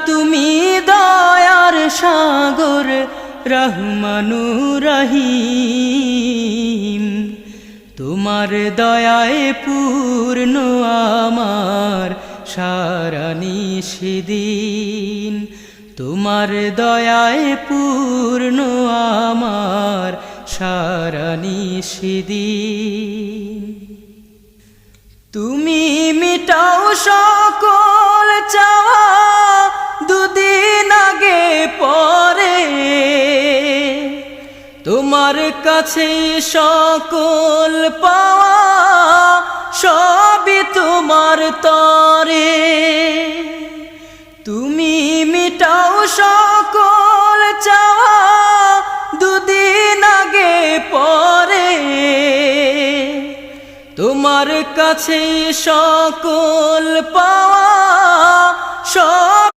তুমি দয়ার সাগর রহমানুর রহিম তোমার দয়ায় পূর্ণ আমার সারা নিশিদিন তোমার দয়ায় পূর্ণ আমার সারা নিশিদিন তুমি মিটাও সকল চাওয়া দুদিন আগে পরে তোমার কাছে সকল পাওয়া সবই তোমার তরে তুমি মিটাও সকল চাওয়া দুদিন আগে পরে তোমার কাছে সকল পাওয়া সব